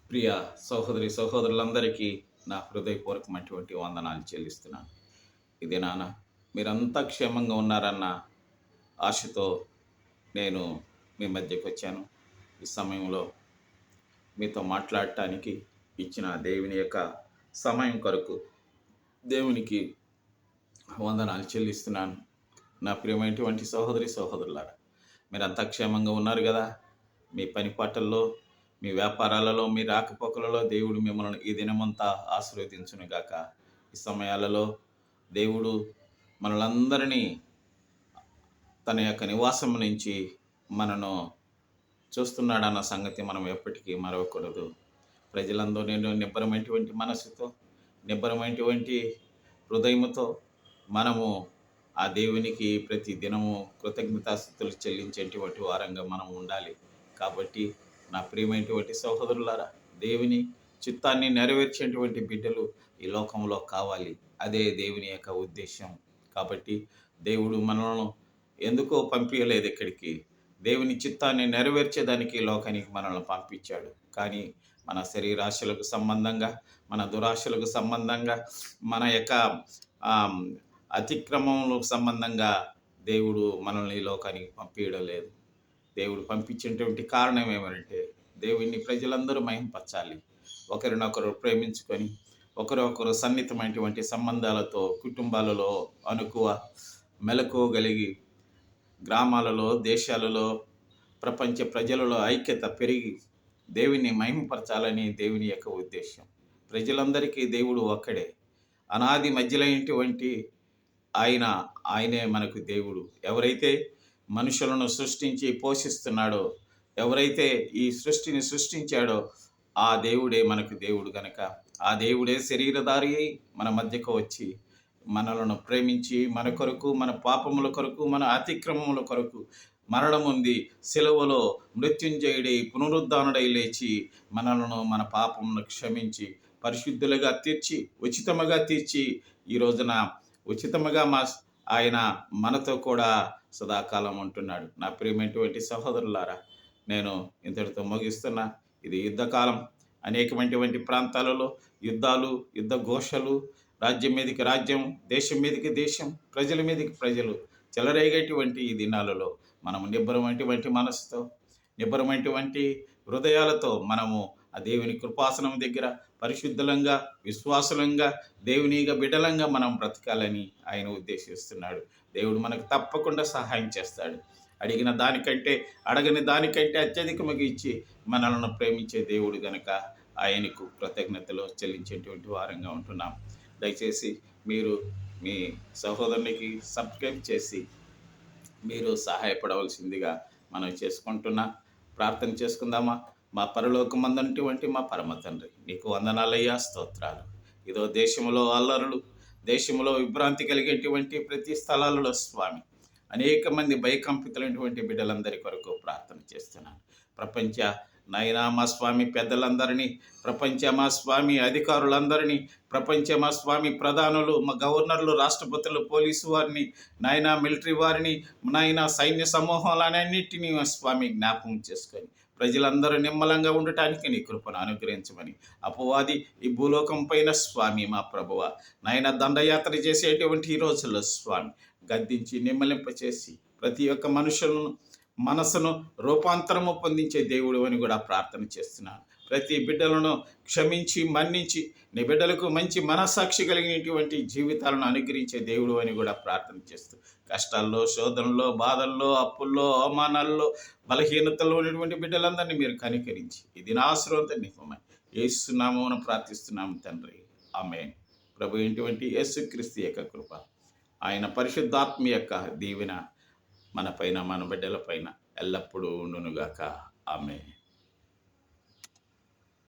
ప్రియ సహోదరి సహోదరులందరికీ నా హృదయపూర్వకమైనటువంటి వందనాలు చెల్లిస్తున్నాను. ఇది నాన్న మీరంతా క్షేమంగా ఉన్నారన్న ఆశతో నేను మీ మధ్యకు వచ్చాను. ఈ సమయంలో మీతో మాట్లాడటానికి ఇచ్చిన దేవుని యొక్క సమయం కొరకు దేవునికి వందనాలు చెల్లిస్తున్నాను. నా ప్రియమైనటువంటి సహోదరి సహోదరులారా, మీరంతా క్షేమంగా ఉన్నారు కదా? మీ పని పాటల్లో, మీ వ్యాపారాలలో, మీ రాకపోకలలో దేవుడు మిమ్మల్ని ఈ దినమంతా ఆశీర్వదించునుగాక. ఈ సమయాలలో దేవుడు మనలందరినీ తన యొక్క నివాసం నుంచి మనను చూస్తున్నాడన్న సంగతి మనం ఎప్పటికీ మరవకూడదు. ప్రజలందరూ నేను నిబ్బరమైనటువంటి మనసుతో, నిబ్బరమైనటువంటి హృదయముతో మనము ఆ దేవునికి ప్రతి దినము కృతజ్ఞతాస్తుతులు చెల్లించేటువంటి వారంగా మనం ఉండాలి. కాబట్టి నా ప్రియమైనటువంటి సహోదరులారా, దేవుని చిత్తాన్ని నెరవేర్చేటువంటి బిడ్డలు ఈ లోకంలో కావాలి. అదే దేవుని యొక్క ఉద్దేశం. కాబట్టి దేవుడు మనలను ఎందుకో పంపించలేదు ఇక్కడికి. దేవుని చిత్తాన్ని నెరవేర్చేదానికి లోకానికి మనల్ని పంపించాడు. కానీ మన శరీరాశలకు సంబంధంగా, మన దురాశలకు సంబంధంగా, మన యొక్క అతిక్రమములకు సంబంధంగా దేవుడు మనల్ని ఈ లోకానికి పంపించడం లేదు. దేవుడు పంపించేటువంటి కారణం ఏమంటే, దేవుని ప్రజలందరూ మహింపరచాలి, ఒకరినొకరు ప్రేమించుకొని, ఒకరొకరు సన్నిహితమైనటువంటి సంబంధాలతో, కుటుంబాలలో అనుకువ మెలకువగలిగి, గ్రామాలలో, దేశాలలో, ప్రపంచ ప్రజలలో ఐక్యత పెరిగి దేవుని మహింపరచాలని దేవుని యొక్క ఉద్దేశం. ప్రజలందరికీ దేవుడు ఒక్కడే. అనాది మధ్యలైనటువంటి ఆయనే మనకు దేవుడు. ఎవరైతే మనుషులను సృష్టించి పోషిస్తున్నాడో, ఎవరైతే ఈ సృష్టిని సృష్టించాడో ఆ దేవుడే మనకు దేవుడు గనక, ఆ దేవుడే శరీరధారి అయి మన మధ్యకు వచ్చి మనలను ప్రేమించి, మన కొరకు, మన పాపముల కొరకు, మన అతిక్రమముల కొరకు మరణముంది సిలువలో మృత్యుంజయుడై పునరుద్ధానుడై లేచి మనలను, మన పాపములను క్షమించి పరిశుద్ధులుగా తీర్చి, ఉచితముగా తీర్చి, ఈ రోజున ఉచితముగా ఆయన మనతో కూడా సదాకాలం ఉంటున్నాడు. నా ప్రియమైనటువంటి సహోదరులారా, నేను ఇంతటితో ముగిస్తున్నా. ఇది యుద్ధకాలం. అనేకమైనటువంటి ప్రాంతాలలో యుద్ధాలు, యుద్ధ ఘోషలు, రాజ్యం మీదకి రాజ్యం, దేశం మీదకి దేశం, ప్రజల మీదకి ప్రజలు చెలరేగేటువంటి ఈ దినాలలో మనము నిబ్బరమైనటువంటి మనసుతో, నిబ్బరమైనటువంటి హృదయాలతో మనము ఆ దేవుని కృపాసనం దగ్గర పరిశుద్ధంగా, విశ్వాసంగా, దేవునిగా బిడ్డలంగా మనం బ్రతకాలని ఆయన ఉద్దేశిస్తున్నాడు. దేవుడు మనకు తప్పకుండా సహాయం చేస్తాడు. అడిగిన దానికంటే, అడగని దానికంటే అత్యధికముగా ఇచ్చి మనల్ని ప్రేమించే దేవుడు గనక ఆయనకు కృతజ్ఞతలు చెల్లించేటువంటి వారంగా ఉంటున్నాం. దయచేసి మీరు మీ సహోదరునికి సబ్స్క్రైబ్ చేసి మీరు సహాయపడవలసిందిగా మనం చేసుకుంటున్నా. ప్రార్థన చేసుకుందామా? మా పరలోకమందున్నటువంటి మా పరమ తండ్రి, నీకు వందనాలయ్యా, స్తోత్రాలు. ఇదో దేశంలో అల్లరులు, దేశంలో విభ్రాంతి కలిగేటువంటి ప్రతి స్థలాలలో స్వామి, అనేక మంది భయకంపితులైనటువంటి బిడ్డలందరి కొరకు ప్రార్థన చేస్తున్నాను. ప్రపంచ నాయనా మా స్వామి పెద్దలందరినీ, ప్రపంచ మా స్వామి అధికారులందరినీ, ప్రపంచ మా స్వామి ప్రధానులు, మా గవర్నర్లు, రాష్ట్రపతులు, పోలీసు వారిని, నాయనా మిలిటరీ వారిని, నాయనా సైన్య సమూహాలన్నింటినీ మా స్వామి జ్ఞాపకం చేసుకొని ప్రజలందరూ నిమ్మలంగా ఉండటానికి నీ కృపను అనుగ్రహించమని, అపవాది ఈ భూలోకం పైన స్వామి మా ప్రభువ నాయన దండయాత్ర చేసేటువంటి ఈ రోజుల్లో స్వామి గద్దించి నిమ్మలింపచేసి ప్రతి ఒక్క మనుషులను మనసును రూపాంతరము పొందించే దేవుడు అని కూడా ప్రార్థన చేస్తున్నాను. ప్రతి బిడ్డలను క్షమించి, మన్నించి, నీ బిడ్డలకు మంచి మనస్సాక్షి కలిగినటువంటి జీవితాలను అనుగ్రహించే దేవుడు అని కూడా ప్రార్థన చేస్తూ, కష్టాల్లో, శోధనలో, బాధల్లో, అప్పుల్లో, అవమానాల్లో, బలహీనతల్లో ఉన్నటువంటి బిడ్డలందరినీ మీరు కనికరించి ఇది నా ఆశీర్వాదంతో నింపమని యేసు నామమున ప్రార్థిస్తున్నాము తండ్రి. ఆమేన్. ప్రభు అయినటువంటి యేసుక్రీస్తు యొక్క కృప, ఆయన పరిశుద్ధాత్మ యొక్క దీవెన మన పైన, మన బిడ్డల పైన ఎల్లప్పుడూ ఉండునుగాక. ఆమేన్.